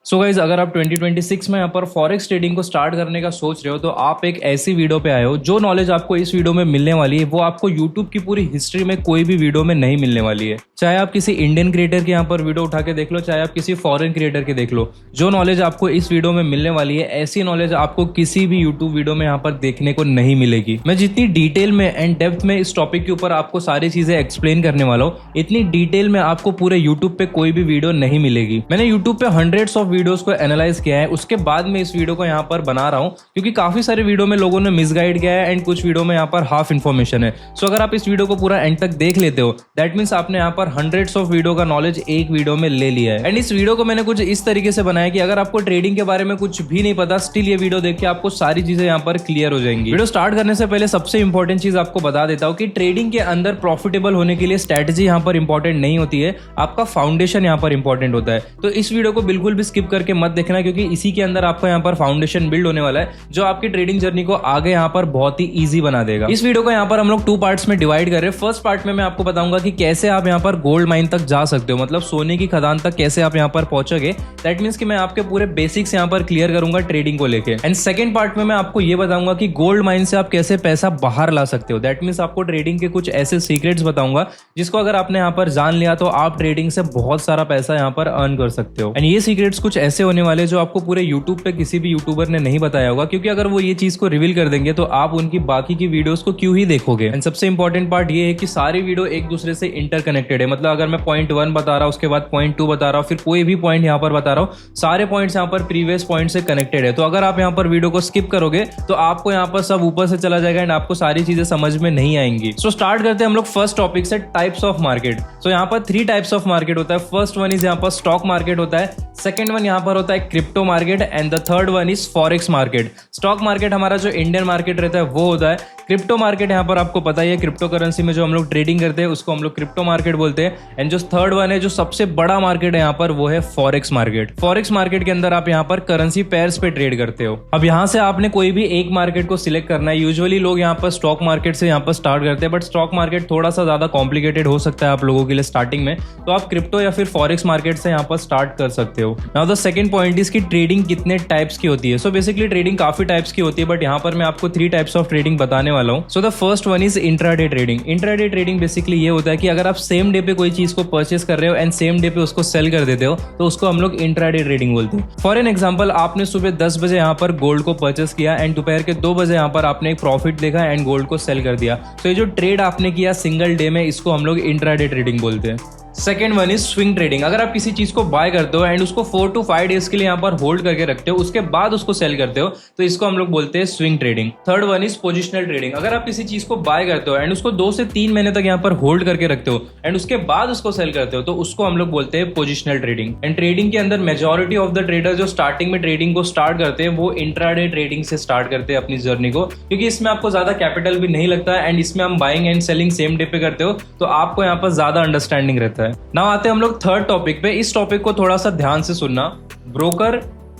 So guys, अगर आप 2026 में यहाँ पर फॉरेक्स ट्रेडिंग को स्टार्ट करने का सोच रहे हो तो आप एक ऐसी वीडियो पे आए हो। जो नॉलेज आपको इस वीडियो में मिलने वाली है वो आपको यूट्यूब की पूरी हिस्ट्री में कोई भी वीडियो में नहीं मिलने वाली है। चाहे आप किसी इंडियन क्रिएटर के यहाँ पर वीडियो उठा के देख लो, चाहे आप किसी फॉरेन क्रिएटर के देख लो, जो नॉलेज आपको इस वीडियो में मिलने वाली है ऐसी नॉलेज आपको किसी भी यूट्यूब वीडियो में यहाँ पर देखने को नहीं मिलेगी। मैं जितनी डिटेल में एंड डेप्थ में इस टॉपिक के ऊपर आपको सारी चीजें एक्सप्लेन करने वाला हूँ, इतनी डिटेल में आपको पूरे यूट्यूब पे कोई भी वीडियो नहीं मिलेगी। मैंने यूट्यूब पे हंड्रेड्स ऑफ वीडियोस को एनालाइज किया है, उसके बाद में इस वीडियो को यहाँ पर बना रहा हूँ क्योंकि काफी सारे वीडियो में लोगों ने मिसगाइड किया है एंड कुछ वीडियो में यहाँ पर हाफ इन्फॉर्मेशन है। सो अगर आप इस वीडियो को पूरा एंड तक देख लेते हो दैट मीन्स आपने यहाँ पर हंड्रेड्स ऑफ वीडियो का नॉलेज एक वीडियो में ले लिया है। एंड इस वीडियो को मैंने कुछ इस तरीके से बनाया कि अगर आपको ट्रेडिंग के बारे में कुछ भी नहीं पता, स्टिल ये वीडियो देख के आपको सारी चीजें यहाँ पर क्लियर हो जाएंगी। वीडियो स्टार्ट करने से पहले सबसे इंपॉर्टेंट चीज आपको बता देता हूँ कि ट्रेडिंग के अंदर प्रॉफिटेबल होने के लिए स्ट्रेटजी यहाँ पर इंपॉर्टेंट नहीं होती है, आपका फाउंडेशन यहाँ पर इंपॉर्टेंट होता है। तो इस वीडियो को बिल्कुल भी स्किप करके मत देखना क्योंकि इसी के अंदर आपको यहाँ पर फाउंडेशन बिल्ड होने वाला है जो आपकी ट्रेडिंग जर्नी को आगे यहाँ पर बहुत ही ईजी बना देगा। इस वीडियो को यहाँ पर हम लोग 2 पार्ट्स में डिवाइड कर रहे हैं। फर्स्ट पार्ट में मैं आपको बताऊंगा कि कैसे आप यहाँ पर गोल्ड माइन तक जा सकते हो, मतलब सोने की खदान तक कैसे आप यहाँ पर पहुंचोगे। दैट मीन्स कि मैं आपके पूरे बेसिक्स यहाँ पर क्लियर करूंगा ट्रेडिंग को लेके। एंड सेकंड पार्ट में मैं आपको ये बताऊंगा कि गोल्ड माइन से आप कैसे पैसा बाहर ला सकते हो। दैट मीन्स आपको ट्रेडिंग के कुछ ऐसे सीक्रेट्स बताऊंगा जिसको अगर आपने यहाँ पर जान लिया तो आप ट्रेडिंग से बहुत सारा पैसा यहाँ पर अर्न कर सकते हो। एंड ये सीक्रेट्स कुछ ऐसे होने वाले जो आपको पूरे यूट्यूब पे किसी भी यूट्यूबर ने नहीं बताया होगा, क्योंकि अगर वो ये चीज को रिवील कर देंगे तो आप उनकी बाकी की वीडियोस को क्यों ही देखोगे। एंड सबसे इंपॉर्टेंट पार्ट ये है कि सारी वीडियो एक दूसरे से इंटरकनेक्टेड है। मतलब अगर मैं पॉइंट 1 बता रहा हूँ, उसके बाद पॉइंट 2 बता रहा हूँ, फिर कोई भी पॉइंट यहाँ पर बता रहा हूँ, सारे पॉइंट्स यहाँ पर प्रीवियस पॉइंट से कनेक्टेड है। तो अगर आप यहाँ पर वीडियो को स्किप करोगे तो आपको यहाँ पर सब ऊपर से चला जाएगा एंड आपको सारी चीजें समझ में नहीं आएंगी। सो स्टार्ट करते हैं हम लोग फर्स्ट टॉपिक से, टाइप्स ऑफ मार्केट। सो यहाँ पर 3 टाइप्स ऑफ मार्केट होता है। फर्स्ट वन इज यहाँ पर स्टॉक मार्केट होता है, सेकंड वन यहाँ पर होता है crypto market and the third one is forex market. Stock market हमारा जो इंडियन मार्केट रहता है वो होता है। क्रिप्टो मार्केट यहाँ पर आपको पता ही है, क्रिप्टो करेंसी में जो हम लोग ट्रेडिंग करते हैं उसको हम लोग क्रिप्टो मार्केट बोलते हैं। एंड जो थर्ड वन है, जो सबसे बड़ा मार्केट है यहाँ पर, वो है फॉरेक्स मार्केट। फॉरेक्स मार्केट के अंदर आप यहाँ पर करेंसी पेयर्स पे ट्रेड करते हो। अब यहाँ से आपने कोई भी एक मार्केट को सिलेक्ट करना है। यूजुअली लोग यहाँ पर स्टॉक मार्केट से यहाँ पर स्टार्ट करते हैं, बट स्टॉक मार्केट थोड़ा सा ज्यादा कॉम्प्लिकेटेड हो सकता है आप लोगों के लिए स्टार्टिंग में, तो आप क्रिप्टो या फिर फॉरेक्स मार्केट से यहाँ पर स्टार्ट कर सकते हो। Now the second point is की ट्रेडिंग कितने टाइप्स की होती है। सो बेसिकली ट्रेडिंग काफी टाइप्स की होती है, बट यहाँ पर मैं आपको 3 टाइप्स ऑफ ट्रेडिंग बताने वाला हूँ। So the first one is intraday trading. Intraday trading basically ये होता है कि अगर आप सेम डे पे कोई चीज को परचेस कर रहे हो एंड सेम डे पे उसको सेल कर देते हो तो उसको हम लोग इंट्राडे ट्रेडिंग बोलते हैं। फॉर एन एग्जांपल, आपने सुबह 10 बजे यहाँ पर गोल्ड को परचेस किया एंड दोपहर के 2 बजे यहाँ पर आपने एक प्रॉफिट देखा एंड गोल्ड को सेल कर दिया। तो ये जो ट्रेड आपने किया सिंगल डे में, इसको हम लोग इंट्राडे ट्रेडिंग बोलते हैं। Second one is swing trading. अगर आप किसी चीज को बाय करते हो एंड उसको 4 to 5 डेज के लिए यहाँ पर होल्ड करके रखते हो, उसके बाद उसको सेल करते हो, तो इसको हम लोग बोलते हैं swing trading. Third one is positional trading. अगर आप किसी चीज को बाय करते हो एंड उसको 2 से 3 महीने तक यहाँ पर होल्ड करके रखते हो एंड उसके बाद उसको सेल करते हो, तो उसको हम लोग बोलते हैं पोजिशनल ट्रेडिंग। एंड ट्रेडिंग के अंदर मेजोरिटी ऑफ द ट्रेडर जो स्टार्टिंग में ट्रेडिंग को स्टार्ट करते हैं वो इंट्राडे ट्रेडिंग से स्टार्ट करते हैं अपनी जर्नी को, क्योंकि इसमें आपको ज्यादा कैपिटल भी नहीं लगता है एंड इसमें हम buying and selling same day पे करते हो, तो आपको यहाँ पर ज्यादा अंडरस्टैंडिंग रहता है। नाउ आते हैं हम लोग थर्ड टॉपिक पे। इस टॉपिक को थोड़ा सा ध्यान से सुनना। Broker,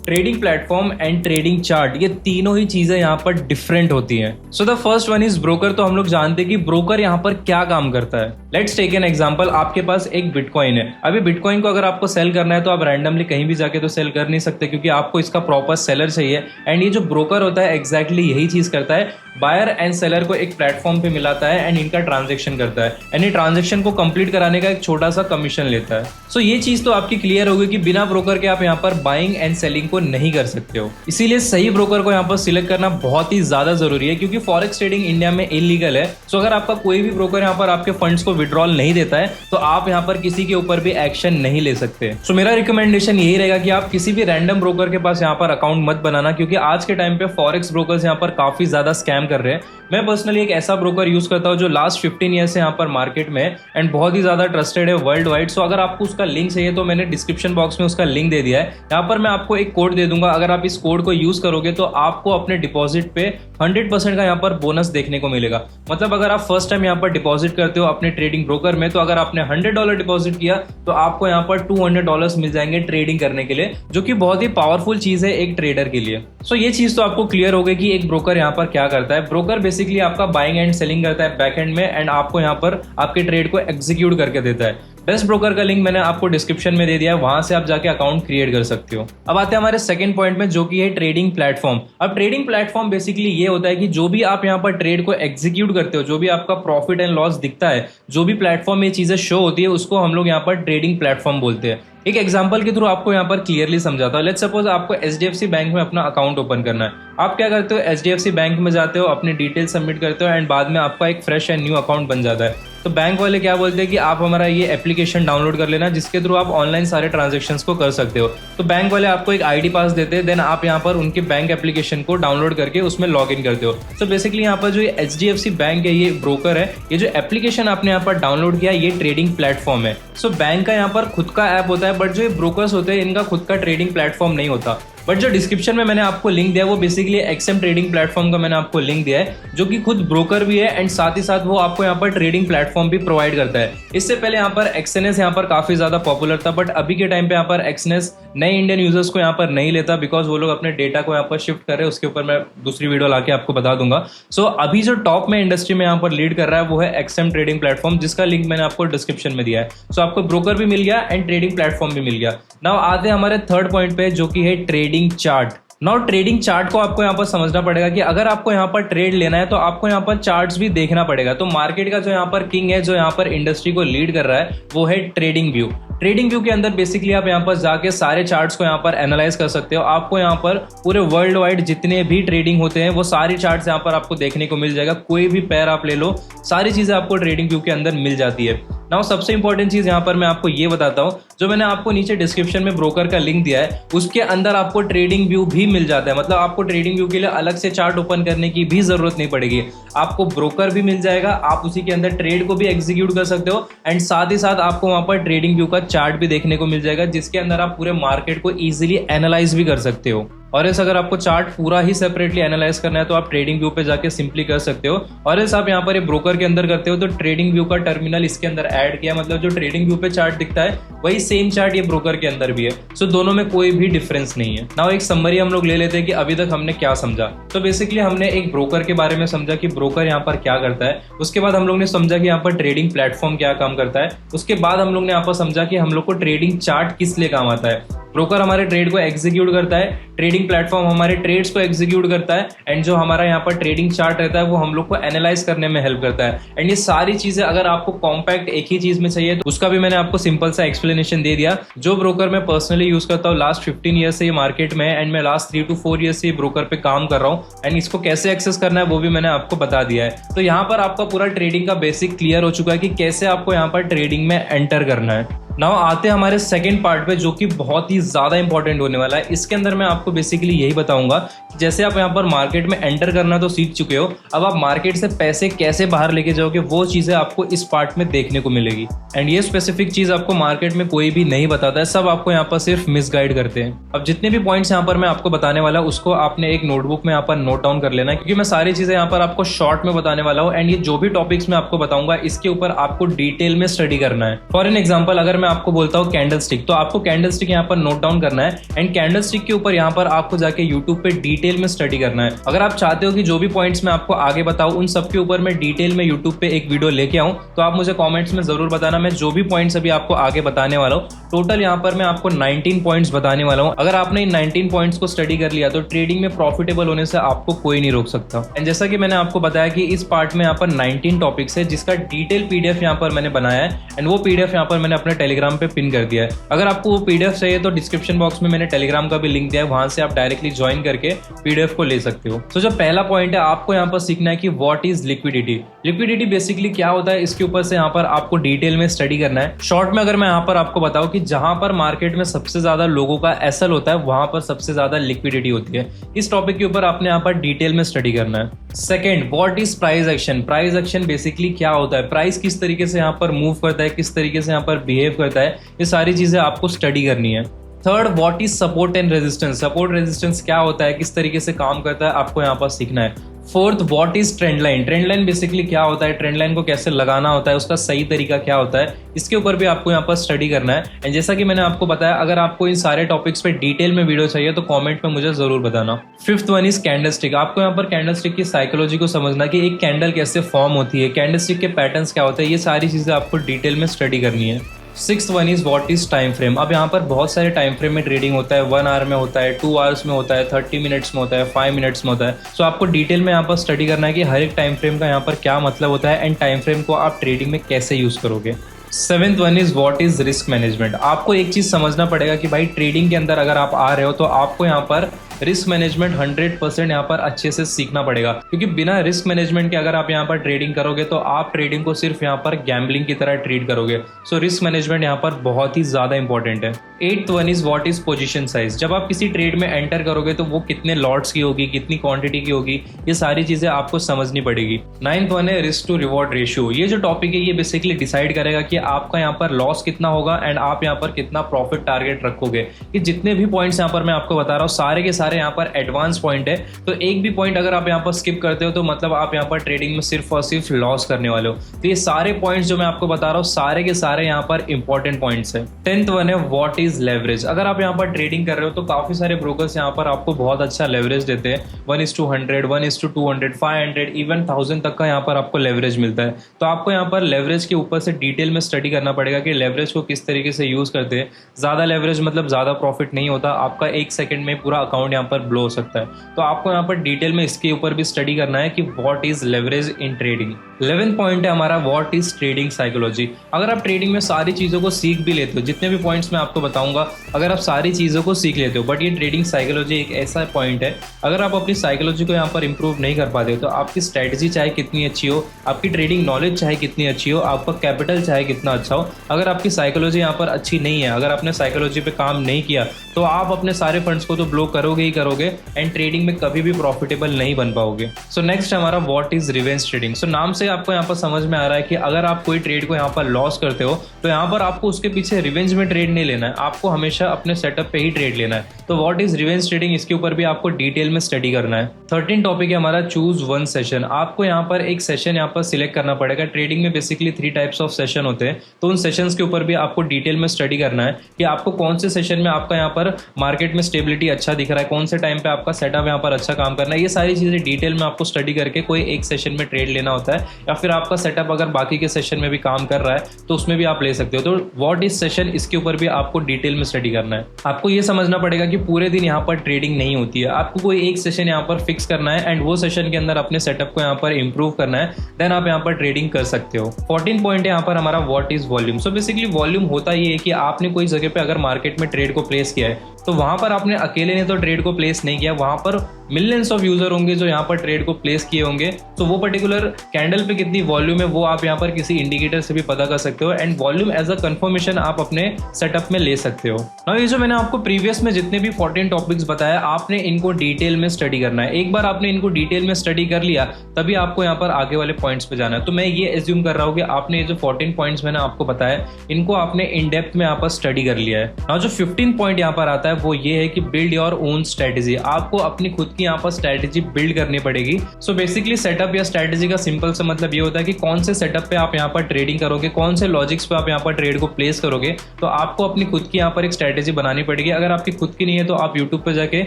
trading platform and trading chart, ये तीनों ही चीजें यहाँ पर डिफरेंट होती हैं। So the first one is broker. तो हम लोग जानते हैं कि ब्रोकर यहाँ पर क्या काम करता है। Let's take an example. आपके पास एक बिटकॉइन है। अभी बिटकॉइन को अगर आपको सेल करना है तो आप रैंडमली कहीं भी जाके तो सेल कर नहीं सकते, क्योंकि आपको इसका प्रॉपर सेलर चाहिए। एंड ये जो ब्रोकर होता है एग्जैक्टली यही चीज करता है, बायर एंड सेलर को एक प्लेटफॉर्म पे मिलाता है एंड इनका ट्रांजेक्शन करता है एंड ये ट्रांजेक्शन को कंप्लीट कराने का एक छोटा सा कमीशन लेता है। सो ये चीज तो आपकी क्लियर होगी कि बिना ब्रोकर के आप यहाँ पर बाइंग एंड सेलिंग को नहीं कर सकते हो। इसीलिए सही ब्रोकर को यहाँ पर सिलेक्ट करना बहुत ही ज्यादा जरूरी है, क्योंकि फॉरेक्स ट्रेडिंग इंडिया में इलीगल है। सो अगर आपका कोई भी ब्रोकर यहाँ पर आपके फंड्स को विड्रॉल नहीं देता है तो आप यहाँ पर किसी के ऊपर भी एक्शन नहीं ले सकते। सो मेरा रिकमेंडेशन यही रहेगा कि आप किसी भी रैंडम ब्रोकर के पास यहाँ पर अकाउंट मत बनाना, क्योंकि आज के टाइम पे फॉरेक्स ब्रोकर्स यहाँ पर काफी ज्यादा स्कैम कर रहे हैं। मैं पर्सनली एक ऐसा ब्रोकर यूज करता हूँ जो लास्ट 15 ईयर से यहाँ पर मार्केट में एंड बहुत ही ज्यादा ट्रस्टेड है वर्ल्ड वाइड। सो अगर आपको उसका लिंक चाहिए तो मैंने डिस्क्रिप्शन बॉक्स में उसका लिंक दे दिया है। यहाँ पर मैं आपको एक कोड दे दूंगा, अगर आप इस कोड को यूज करोगे तो आपको अपने डिपॉजिट पे 100% का यहाँ पर बोनस देखने को मिलेगा। मतलब अगर आप फर्स्ट टाइम यहाँ पर डिपॉजिट करते हो अपने ट्रेडिंग ब्रोकर में, तो अगर आपने $100 डिपॉजिट किया तो आपको यहाँ पर $200 मिल जाएंगे ट्रेडिंग करने के लिए, जो कि बहुत ही पावरफुल चीज है एक ट्रेडर के लिए। सो ये चीज तो आपको क्लियर हो गई कि एक ब्रोकर यहाँ पर क्या करता है। ब्रोकर बेसिकली आपका बाइंग एंड सेलिंग करता है बैक एंड में एंड आपको यहाँ पर आपके ट्रेड को एग्जीक्यूट करके देता है। बेस्ट ब्रोकर का लिंक मैंने आपको डिस्क्रिप्शन में दे दिया है, वहां से आप जाके अकाउंट क्रिएट कर सकते हो। अब आते हैं हमारे सेकंड पॉइंट में, जो कि है ट्रेडिंग प्लेटफॉर्म। अब ट्रेडिंग प्लेटफॉर्म बेसिकली ये होता है कि जो भी आप यहाँ पर ट्रेड को एग्जीक्यूट करते हो, जो भी आपका प्रॉफिट एंड लॉस दिखता है, जो भी प्लेटफॉर्म में ये चीजें शो होती है, उसको हम लोग यहाँ पर ट्रेडिंग प्लेटफॉर्म बोलते हैं। एक एग्जांपल के थ्रू आपको यहाँ पर क्लियरली समझाता हूँ। लेट्स सपोज आपको एचडीएफसी बैंक में अपना अकाउंट ओपन करना है। आप क्या करते हो, एचडीएफसी बैंक में जाते हो, अपनी डिटेल सबमिट करते हो एंड बाद में आपका एक फ्रेश एंड न्यू अकाउंट बन जाता है। तो बैंक वाले क्या बोलते हैं कि आप हमारा ये एप्लीकेशन डाउनलोड कर लेना, जिसके थ्रू आप ऑनलाइन सारे ट्रांजेक्शंस को कर सकते हो। तो बैंक वाले आपको एक आईडी पास देते हैं, देन आप यहाँ पर उनके बैंक एप्लीकेशन को डाउनलोड करके उसमें लॉग इन करते हो। तो बेसिकली यहाँ पर जो ये एचडीएफसी बैंक है, ये ब्रोकर है, ये जो एप्लीकेशन आपने यहाँ पर डाउनलोड किया, ये ट्रेडिंग प्लेटफॉर्म है। सो बैंक का यहाँ पर खुद का ऐप होता है, बट जो ये ब्रोकर्स होते हैं, इनका खुद का ट्रेडिंग प्लेटफॉर्म नहीं होता। बट जो डिस्क्रिप्शन में मैंने आपको लिंक दिया है, वो बेसिकली एक्सएम ट्रेडिंग प्लेटफॉर्म का मैंने आपको लिंक दिया है, जो कि खुद ब्रोकर भी है एंड साथ ही साथ वो आपको यहाँ पर ट्रेडिंग प्लेटफॉर्म भी प्रोवाइड करता है। इससे पहले यहाँ पर एक्सएनएस यहाँ पर काफी ज्यादा पॉपुलर था, बट अभी के टाइम पे यहाँ पर एक्सएनएस नए इंडियन यूजर्स को यहाँ पर नहीं लेता, बिकॉज वो लोग अपने डेटा को यहाँ पर शिफ्ट कर रहे हैं। उसके ऊपर मैं दूसरी वीडियो लाके आपको बता दूंगा। सो अभी जो टॉप में इंडस्ट्री में यहाँ पर लीड कर रहा है, वो है एक्सएम ट्रेडिंग प्लेटफॉर्म, जिसका लिंक मैंने आपको डिस्क्रिप्शन में दिया है। सो आपको ब्रोकर भी मिल गया एंड ट्रेडिंग प्लेटफॉर्म भी मिल गया। नाउ आते हैं हमारे थर्ड पॉइंट पे, जो कि है trading chart. Now trading chart को आपको यहाँ पर समझना पड़ेगा कि अगर आपको यहाँ पर ट्रेड लेना है तो आपको यहाँ पर चार्ट्स भी देखना पड़ेगा। तो मार्केट का जो यहाँ पर किंग है, जो यहाँ पर इंडस्ट्री को लीड कर रहा है, वो है ट्रेडिंग व्यू। ट्रेडिंग व्यू के अंदर बेसिकली आप यहाँ पर जाके सारे चार्ट्स को यहाँ पर एनालाइज कर सकते हो। आपको यहाँ पर पूरे वर्ल्ड वाइड जितने भी ट्रेडिंग होते हैं, वो सारी चार्ट्स यहाँ पर आपको देखने को मिल जाएगा। कोई भी पैर आप ले लो, सारी चीजें आपको ट्रेडिंग व्यू के अंदर मिल जाती है। नाउ सबसे इंपॉर्टेंट चीज यहाँ पर मैं आपको ये बताता हूँ, जो मैंने आपको नीचे डिस्क्रिप्शन में ब्रोकर का लिंक दिया है, उसके अंदर आपको ट्रेडिंग व्यू भी मिल जाता है। मतलब आपको ट्रेडिंग व्यू के लिए अलग से चार्ट ओपन करने की भी जरूरत नहीं पड़ेगी। आपको ब्रोकर भी मिल जाएगा, आप उसी के अंदर ट्रेड को भी एग्जीक्यूट कर सकते हो एंड साथ ही साथ आपको वहां पर ट्रेडिंग व्यू का चार्ट भी देखने को मिल जाएगा, जिसके अंदर आप पूरे मार्केट को इजीली एनालाइज भी कर सकते हो। और ऐसा अगर आपको चार्ट पूरा ही सेपरेटली एनालाइज करना है तो आप ट्रेडिंग व्यू पे जाके सिंपली कर सकते हो। और ऐसा आप यहाँ पर ये ब्रोकर के अंदर करते हो तो ट्रेडिंग व्यू का टर्मिनल इसके अंदर ऐड किया, मतलब जो ट्रेडिंग व्यू पे चार्ट दिखता है वही सेम चार्ट ये ब्रोकर के अंदर भी है। सो दोनों में कोई भी डिफरेंस नहीं है। नाउ एक समरी हम लोग ले लेते हैं कि अभी तक हमने क्या समझा। तो बेसिकली हमने एक ब्रोकर के बारे में समझा कि ब्रोकर यहाँ पर क्या करता है। उसके बाद हम लोग ने समझा कि यहाँ पर ट्रेडिंग प्लेटफॉर्म क्या काम करता है। उसके बाद हम लोग ने यहाँ पर समझा कि हम लोग को ट्रेडिंग चार्ट किस लिए काम आता है। ब्रोकर हमारे ट्रेड को एग्जीक्यूट करता है, ट्रेडिंग प्लेटफॉर्म हमारे ट्रेड्स को एग्जीक्यूट करता है एंड जो हमारा यहाँ पर ट्रेडिंग चार्ट रहता है वो हम लोग को एनालाइज करने में हेल्प करता है। एंड ये सारी चीजें अगर आपको कॉम्पैक्ट एक ही चीज में चाहिए तो उसका भी मैंने आपको सिंपल सा एक्सप्लेनेशन दे दिया। जो ब्रोकर मैं पर्सनली यूज करता हूँ लास्ट 15 ईयर से ये मार्केट में है एंड मैं लास्ट 3 to 4 ईयर से ब्रोकर पे काम कर रहा हूँ एंड इसको कैसे एक्सेस करना है वो भी मैंने आपको बता दिया है। तो यहाँ पर आपका पूरा ट्रेडिंग का बेसिक क्लियर हो चुका है कि कैसे आपको यहाँ पर ट्रेडिंग में एंटर करना है। नाउ आते हैं हमारे सेकंड पार्ट पे, जो कि बहुत ही ज्यादा इंपॉर्टेंट होने वाला है। इसके अंदर मैं आपको बेसिकली यही बताऊंगा कि जैसे आप यहाँ पर मार्केट में एंटर करना तो सीख चुके हो, अब आप मार्केट से पैसे कैसे बाहर लेके जाओगे वो चीजें आपको इस पार्ट में देखने को मिलेगी। एंड ये स्पेसिफिक चीज आपको मार्केट में कोई भी नहीं बताता है, सब आपको यहाँ पर सिर्फ मिसगाइड करते हैं। अब जितने भी पॉइंट्स यहाँ पर मैं आपको बताने वाला हूँ उसको आपने एक नोटबुक में यहाँ पर नोट डाउन कर लेना है, क्योंकि मैं सारी चीजें यहाँ पर आपको शॉर्ट में बताने वाला हूँ एंड ये जो भी टॉपिक्स मैं आपको बताऊंगा इसके ऊपर आपको डिटेल में स्टडी करना है। फॉर एन एग्जाम्पल अगर मैं आपको बोलता हूँ कैंडल स्टिक, तो आपको कैंडल स्टिक यहाँ पर नोट डाउन करना है एंड कैंडल स्टिक के ऊपर यहाँ पर आपको जाके यूट्यूब पे डिटेल में स्टडी करना है। अगर आप चाहते हो कि जो भी पॉइंट्स मैं आपको आगे बताऊं उन सब के ऊपर मैं डिटेल में यूट्यूब पे एक वीडियो लेके आऊं तो आप मुझे कमेंट्स में जरूर बताना। मैं जो भी पॉइंट्स अभी आपको आगे बताने वाला हूं, टोटल यहाँ पर मैं आपको 19 पॉइंट्स बताने वाला हूं। अगर आपने इन 19 पॉइंट्स को स्टडी कर लिया तो ट्रेडिंग में प्रॉफिटेबल होने से आपको कोई नहीं रोक सकता। एंड जैसा कि मैंने आपको बताया कि इस पार्ट में यहाँ पर 19 टॉपिक्स है, जिसका डिटेल पीडीएफ यहाँ पर मैंने बनाया है एंड वो पीडीएफ यहाँ पर मैंने अपने टेलीग्राम पे पिन कर दिया है। अगर आपको वो पीडीएफ चाहिए तो डिस्क्रिप्शन बॉक्स में मैंने टेलीग्राम का भी लिंक दिया है, वहां से आप डायरेक्टली ज्वाइन करके पीडीएफ को ले सकते हो। तो जो पहला पॉइंट है आपको यहाँ पर सीखना है कि what is liquidity. Liquidity basically क्या होता है, इसके ऊपर से यहाँ पर आपको डिटेल में स्टडी करना है। शॉर्ट में अगर मैं यहाँ पर आपको बताऊं कि जहां पर मार्केट में सबसे ज्यादा लोगों का एसएल होता है वहां पर सबसे ज्यादा लिक्विडिटी होती है। इस टॉपिक के ऊपर आपने यहाँ पर डिटेल में स्टडी करना है। Second, what is price action. Price action basically क्या होता है, प्राइस किस तरीके से यहाँ पर मूव करता है, किस तरीके से यहाँ पर बिहेव करता है, ये सारी चीजें आपको स्टडी करनी है। Third, what is support and resistance. Support resistance क्या होता है, किस तरीके से काम करता है, आपको यहाँ पर सीखना है। Fourth, what is trend line. Trend line basically क्या होता है, ट्रेंड लाइन को कैसे लगाना होता है, उसका सही तरीका क्या होता है, इसके ऊपर भी आपको यहाँ पर स्टडी करना है। एंड जैसा कि मैंने आपको बताया, अगर आपको इन सारे टॉपिक्स पे डिटेल में वीडियो चाहिए तो कमेंट में मुझे जरूर बताना। Fifth one is candle stick. आपको यहाँ पर कैंडल स्टिक की साइकोलॉजी को समझना कि एक कैंडल कैसे फॉर्म होती है, कैंडल स्टिक के पैटर्न्स क्या होते हैं, ये सारी चीजें आपको डिटेल में स्टडी करनी है। Sixth one is what is time frame. अब यहाँ पर बहुत सारे टाइम फ्रेम में ट्रेडिंग होता है, 1 आवर में होता है, 2 आवर्स में होता है, 30 मिनट्स में होता है, 5 मिनट्स में होता है। सो आपको डिटेल में यहाँ पर स्टडी करना है कि हर एक टाइम फ्रेम का यहाँ पर क्या मतलब होता है एंड टाइम फ्रेम को आप ट्रेडिंग में कैसे यूज करोगे। Seventh one is what is risk management. आपको एक चीज समझना पड़ेगा कि भाई ट्रेडिंग के अंदर अगर आप आ रहे हो तो आपको यहाँ पर रिस्क मैनेजमेंट 100% यहाँ पर अच्छे से सीखना पड़ेगा, क्योंकि बिना रिस्क मैनेजमेंट के अगर आप यहाँ पर ट्रेडिंग करोगे तो आप ट्रेडिंग को सिर्फ यहाँ पर गैम्बलिंग की तरह ट्रीट करोगे। सो रिस्क मैनेजमेंट यहाँ पर बहुत ही ज्यादा इंपॉर्टेंट है। Eighth one is what is position size. जब आप किसी ट्रेड में एंटर करोगे तो वो कितने लॉट्स की होगी, कितनी क्वांटिटी की होगी, ये सारी चीजें आपको समझनी पड़ेगी। नाइन्थ वन है रिस्क टू रिवॉर्ड रेशियो। ये जो टॉपिक है ये बेसिकली डिसाइड करेगा कि आपका यहाँ पर लॉस कितना होगा एंड आप यहाँ पर कितना प्रॉफिट टारगेट रखोगे। ये जितने भी पॉइंट्स यहाँ पर मैं आपको बता रहा हूँ सारे के सारे यहाँ पर एडवांस पॉइंट है। तो एक भी पॉइंट अगर आप यहाँ पर स्किप करते हो तो मतलब आप यहाँ पर ट्रेडिंग में सिर्फ और सिर्फ लॉस करने वाले हो। तो ये सारे पॉइंट्स जो मैं आपको बता रहा हूँ सारे के सारे यहाँ पर इंपॉर्टेंट पॉइंट्स है। 10th वन है व्हाट इज लेवरेज। अगर आप यहाँ पर ट्रेडिंग कर रहे हो तो काफी सारे ब्रोकर्स यहाँ पर आपको बहुत अच्छा लेवरेज देते हैं। 1:100, 1:200, 500, इवन 1000 तक का यहाँ पर आपको लेवरेज मिलता है। तो आपको यहाँ पर लेवरेज के ऊपर से डिटेल में स्टडी करना पड़ेगा कि लेवरेज को किस तरीके से यूज करते हैं। ज्यादा लेवरेज मतलब ज्यादा प्रॉफिट नहीं होता, आपका 1 सेकंड में पूरा अकाउंट यहाँ पर ब्लो हो सकता है। तो आपको यहाँ पर डिटेल में इसके ऊपर भी स्टडी करना है कि what is leverage in trading. 11th point है हमारा व्हाट इज ट्रेडिंग साइकोलॉजी। अगर आप ट्रेडिंग में सारी चीजों को सीख भी लेते हो, जितने भी पॉइंट्स मैं आपको बताऊंगा, अगर आप सारी चीजों को सीख लेते हो, बट ये ट्रेडिंग साइकोलॉजी एक ऐसा पॉइंट है, अगर आप अपनी साइकोलॉजी को यहाँ पर इंप्रूव नहीं कर पाते हो तो आपकी स्ट्रेटजी चाहे कितनी अच्छी हो, आपकी ट्रेडिंग नॉलेज चाहे कितनी अच्छी हो, आपका कैपिटल चाहे कितना अच्छा हो, अगर आपकी साइकोलॉजी यहाँ पर अच्छी नहीं है, अगर आपने साइकोलॉजी पे काम नहीं किया तो आप अपने सारे फंड्स को तो ब्लो करोगे ही करोगे एंड ट्रेडिंग में कभी भी प्रॉफिटेबल नहीं बन पाओगे। सो नेक्स्ट हमारा व्हाट इज रिवेंज ट्रेडिंग। सो नाम से आपको यहाँ पर समझ में आ रहा है कि अगर आप कोई ट्रेड को यहाँ पर लॉस करते हो तो यहाँ पर आपको उसके पीछे रिवेंज में ट्रेड नहीं लेना है, आपको हमेशा अपने सेटअप पे ही ट्रेड लेना है। तो व्हाट इज रिवेंज ट्रेडिंग, इसके ऊपर भी आपको डिटेल में स्टडी करना है। 13 टॉपिक है हमारा चूज वन सेशन। आपको यहाँ पर एक सेशन यहाँ पर सिलेक्ट करना पड़ेगा। ट्रेडिंग में बेसिकली 3 टाइप्स ऑफ सेशन होते हैं, तो उन सेशंस के ऊपर भी आपको डिटेल में स्टडी करना है कि आपको कौन से सेशन में आपका यहाँ पर मार्केट में स्टेबिलिटी अच्छा दिख रहा है, कौन से टाइम पे आपका सेटअप यहाँ पर अच्छा काम करना है। ये सारी चीजें डिटेल में आपको स्टडी करके कोई एक सेशन में ट्रेड लेना होता है, या फिर आपका सेटअप अगर बाकी के सेशन में भी काम कर रहा है तो उसमें भी आप ले सकते हो। तो व्हाट इज सेशन, इसके ऊपर भी आपको डिटेल में स्टडी करना है। आपको ये समझना पड़ेगा कि पूरे दिन यहाँ पर ट्रेडिंग नहीं होती है, आपको कोई एक सेशन यहाँ पर फिक्स करना है एंड वो सेशन के अंदर अपने सेटअप को यहाँ पर इंप्रूव करना है, देन आप यहाँ पर ट्रेडिंग कर सकते हो। 14 पॉइंट है यहाँ पर हमारा what is volume. So basically volume होता ये है कि आपने कोई जगह पे अगर मार्केट में ट्रेड को प्लेस किया है तो वहां पर आपने अकेले ने तो ट्रेड को प्लेस नहीं किया, वहां पर मिलियंस ऑफ यूजर होंगे जो यहाँ पर ट्रेड को प्लेस किए होंगे। तो वो पर्टिकुलर कैंडल पे कितनी वॉल्यूम है वो आप यहाँ पर किसी इंडिकेटर से भी पता कर सकते हो and volume as a confirmation आप अपने सेटअप में ले सकते हो। नाउ ये जो मैंने आपको प्रीवियस में जितने भी 14 टॉपिक्स बताया आपने इनको डिटेल में स्टडी करना है। एक बार आपने इनको डिटेल में स्टडी कर लिया तभी आपको यहाँ पर आगे वाले पॉइंट्स पे जाना है। तो मैं ये एज्यूम कर रहा हूँ कि आपने ये जो 14 पॉइंट्स मैंने आपको बताया इनको आपने इन डेप्थ में यहाँ पर स्टडी कर लिया है। नाउ जो 15 पॉइंट यहाँ पर आता है वो ये है कि बिल्ड योर ओन स्ट्रेटेजी। आपको अपनी खुद की यहाँ पर स्ट्रेटेजी बिल्ड करनी पड़ेगी। सो बेसिकली सेटअप या स्ट्रेटेजी का सिंपल सा मतलब ये होता है कि कौन से सेटअप पे आप यहाँ पर ट्रेडिंग करोगे, कौन से लॉजिक्स पे आप यहाँ पर ट्रेड को प्लेस करोगे। तो आपको अपनी खुद की यहाँ पर एक स्ट्रेटेजी बनानी पड़ेगी। अगर आपकी खुद की नहीं है तो आप यूट्यूब पे जाके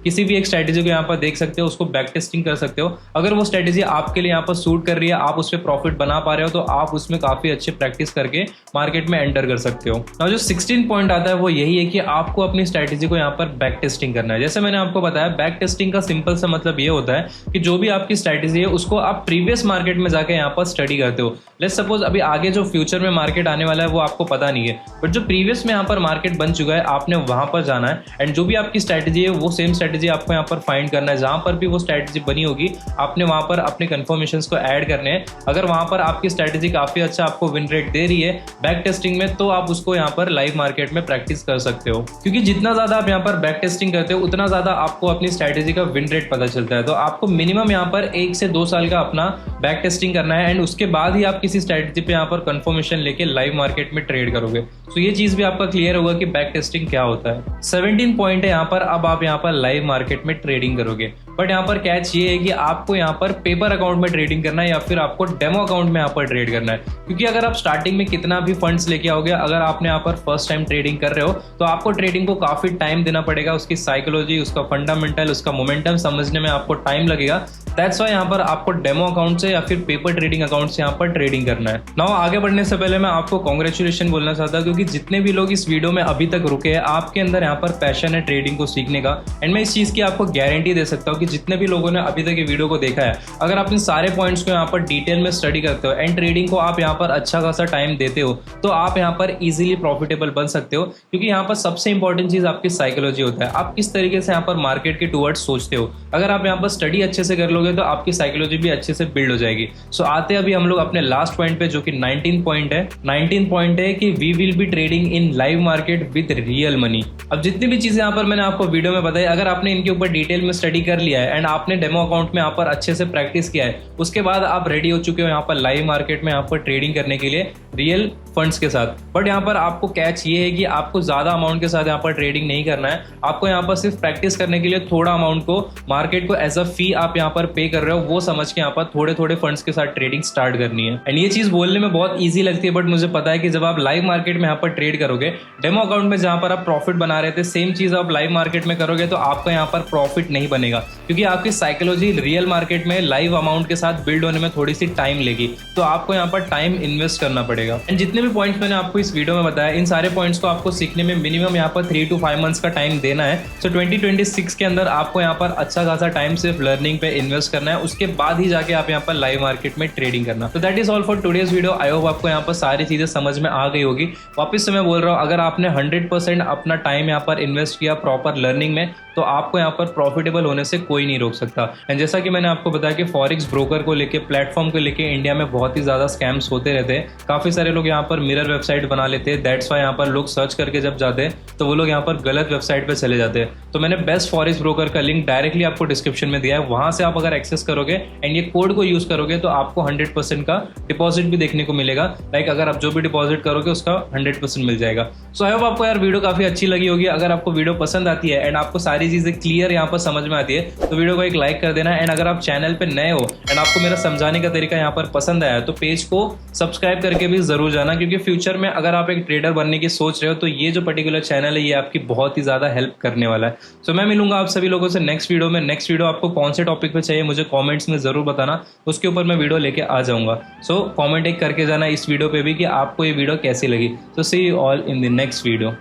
किसी भी एक स्ट्रेटेजी को यहाँ पर देख सकते हो, उसको बैक टेस्टिंग कर सकते हो। अगर वो स्ट्रेटेजी आपके लिए यहाँ पर सूट कर रही है, आप उस पर प्रॉफिट बना पा रहे हो तो आप उसमें काफी अच्छे प्रैक्टिस करके मार्केट में एंटर कर सकते हो। नाउ जो 16 पॉइंट आता है वो यही है कि आपको अपनी स्ट्रेटेजी को यहाँ पर बैक टेस्टिंग करना है। जैसे मैंने आपको बताया बैक टेस्टिंग का सिंपल सा मतलब ये होता है कि जो भी आपकी स्ट्रेटेजी है उसको आप प्रीवियस मार्केट में जाके यहाँ पर स्टडी करते हो। लेट्स सपोज अभी आगे जो फ्यूचर में मार्केट आने वाला है वो आपको पता नहीं है, बट जो प्रीवियस में यहाँ पर मार्केट बन चुका है आपने वहां पर जाना है एंड जो भी आपकी स्ट्रेटेजी है वो सेम स्ट्रेटेजी आपको यहाँ पर फाइंड करना है। जहां पर भी वो स्ट्रेटेजी बनी होगी आपने वहां पर अपने कंफर्मेशंस को ऐड करने हैं। अगर वहां पर आपकी स्ट्रेटेजी काफी अच्छा आपको विन रेट दे रही है बैक टेस्टिंग में तो आप उसको यहाँ पर लाइव मार्केट में प्रैक्टिस कर सकते हो, क्योंकि जितना ज्यादा आप यहाँ पर बैक टेस्टिंग करते हो उतना ज्यादा आपको अपनी स्ट्रेटेजी का विन रेट पता चलता है। तो आपको मिनिमम यहाँ पर 1 से 2 साल का अपना बैक टेस्टिंग करना है एंड उसके बाद ही आप किसी स्ट्रेटेजी पे यहाँ पर कंफर्मेशन लेके लाइव मार्केट में ट्रेड करोगे। तो ये चीज भी आपका क्लियर होगा कि बैक टेस्टिंग क्या होता है। 17 पॉइंट है यहाँ पर, अब आप यहाँ पर लाइव मार्केट में ट्रेडिंग करोगे। बट यहाँ पर कैच ये है कि आपको यहाँ पर पेपर अकाउंट में ट्रेडिंग करना है या फिर आपको डेमो अकाउंट में यहाँ पर ट्रेड करना है। क्योंकि अगर आप स्टार्टिंग में कितना भी फंड्स लेके आओगे, अगर आपने यहाँ पर फर्स्ट टाइम ट्रेडिंग कर रहे हो तो आपको ट्रेडिंग को काफी टाइम देना पड़ेगा, उसकी साइकोलॉजी, उसका फंडामेंटल, उसका मोमेंटम समझने में आपको टाइम लगेगा। दैट्स वाई यहाँ पर आपको डेमो अकाउंट से या फिर पेपर ट्रेडिंग अकाउंट से यहाँ पर ट्रेडिंग करना है। नाउ आगे बढ़ने से पहले मैं आपको कांग्रेचुलेशन बोलना चाहता हूँ, क्योंकि जितने भी लोग इस वीडियो में अभी तक रुके हैं, आपके अंदर यहाँ पर पैशन है ट्रेडिंग को सीखने का। एंड मैं इस चीज की आपको गारंटी दे सकता हूँ कि जितने भी लोगों ने अभी तक ये वीडियो को देखा है, अगर आप इन सारे पॉइंट्स को यहाँ पर डिटेल में स्टडी करते हो एंड ट्रेडिंग को आप यहाँ पर अच्छा खासा टाइम देते हो, तो आप यहाँ पर इजीली प्रॉफिटेबल बन सकते हो। क्योंकि यहाँ पर सबसे इंपॉर्टेंट चीज आपकी साइकोलॉजी होता है, आप किस तरीके से यहाँ पर मार्केट के टूवर्ड्स सोचते हो। अगर आप यहाँ पर स्टडी अच्छे से कर लोगे तो आपकी साइकोलॉजी भी अच्छे से बिल्ड हो जाएगी। सो आते अभी हम लोग अपने लास्ट पॉइंट पे, जो कि 19 पॉइंट है। 19 पॉइंट है कि we will be trading in live market with real money. अब जितनी भी चीजें यहाँ पर मैंने आपको वीडियो में बताई, अगर आपने इनके ऊपर डिटेल में स्टडी कर लिया है एंड आपने डेमो अकाउंट में यहाँ पर अच्छे से प्रैक्टिस किया है, उसके बाद आप रेडी हो चुके हो यहाँ पर लाइव मार्केट में यहाँ पर ट्रेडिंग करने के लिए रियल फंड्स के साथ। बट यहाँ पर आपको कैच ये है कि आपको ज्यादा अमाउंट के साथ यहाँ पर ट्रेडिंग नहीं करना है। आपको यहाँ पर सिर्फ प्रैक्टिस करने के लिए थोड़ा अमाउंट को मार्केट को एज अ फी आप यहाँ पर पे कर रहे हो, वो समझ के यहाँ पर थोड़े थोड़े फंड्स के साथ ट्रेडिंग स्टार्ट करनी है। एंड ये चीज बोलने में बहुत ईजी लगती है, बट मुझे पता है कि जब आप लाइव मार्केट में यहाँ पर ट्रेड करोगे, डेमो अकाउंट में जहां पर आप प्रॉफिट बना रहे थे, सेम चीज आप लाइव मार्केट में करोगे तो आपका यहाँ पर प्रॉफिट नहीं बनेगा। क्योंकि आपकी साइकोलॉजी रियल मार्केट में लाइव अमाउंट के साथ बिल्ड होने में थोड़ी सी टाइम लेगी, तो आपको यहाँ पर टाइम इन्वेस्ट करना पड़ेगा। एंड जितने भी पॉइंट्स मैंने आपको इस वीडियो में बताया, इन सारे पॉइंट्स को आपको सीखने में मिनिमम यहाँ पर 3 to 5 मंथ्स का टाइम देना है। सो 2026 के अंदर आपको यहाँ पर अच्छा खासा टाइम सिर्फ लर्निंग पे इन्वेस्ट करना है, उसके बाद ही जाके आप यहाँ पर लाइव मार्केट में ट्रेडिंग करना। तो that is all for today's video. I hope आपको यहाँ पर सारी चीजें समझ में आ गई होगी। वापस से मैं बोल रहा हूँ, अगर आपने 100% अपना टाइम यहाँ पर इन्वेस्ट किया प्रॉपर लर्निंग में, तो आपको यहाँ पर प्रॉफिटेबल होने से कोई नहीं रोक सकता। एंड जैसा कि मैंने आपको बताया कि फॉरेक्स ब्रोकर को लेके, प्लेटफॉर्म को लेके इंडिया में बहुत ही ज्यादा स्कैम्स होते रहते हैं। काफी सारे लोग यहाँ पर मिरर वेबसाइट बना लेते हैं। दैट्स वाई यहाँ पर लोग सर्च करके जब जाते हैं तो वो लोग यहाँ पर गलत वेबसाइट पे चले जाते हैं। तो मैंने बेस्ट फॉरेक्स ब्रोकर का लिंक डायरेक्टली आपको डिस्क्रिप्शन में दिया है, वहां से आप अगर एक्सेस करोगे एंड ये कोड को यूज करोगे तो आपको 100% का डिपॉजिट भी देखने को मिलेगा। लाइक अगर आप जो भी डिपॉजिट करोगे उसका 100% मिल जाएगा। सो आई होप आपको यार वीडियो काफी अच्छी लगी होगी। अगर आपको वीडियो पसंद आती है एंड आपको सारी चीजें क्लियर यहाँ पर समझ में आती है, तो वीडियो को एक लाइक कर देना। एंड अगर आप चैनल पे नए हो एंड आपको मेरा समझाने का तरीका यहाँ पर पसंद आया, तो पेज को सब्सक्राइब करके भी जरूर जाना। क्योंकि फ्यूचर में अगर आप एक ट्रेडर बनने की सोच रहे हो, तो ये जो पर्टिकुलर चैनल है ये आपकी बहुत ही ज्यादा हेल्प करने वाला है। सो मैं मिलूंगा आप सभी लोगों से नेक्स्ट वीडियो में। नेक्स्ट वीडियो आपको कौन से टॉपिक पे चाहिए मुझे कमेंट्स में जरूर बताना, उसके ऊपर मैं वीडियो लेके आ जाऊंगा। सो कमेंट एक करके जाना इस वीडियो पे भी कि आपको ये वीडियो कैसी लगी। So see you all in the next video.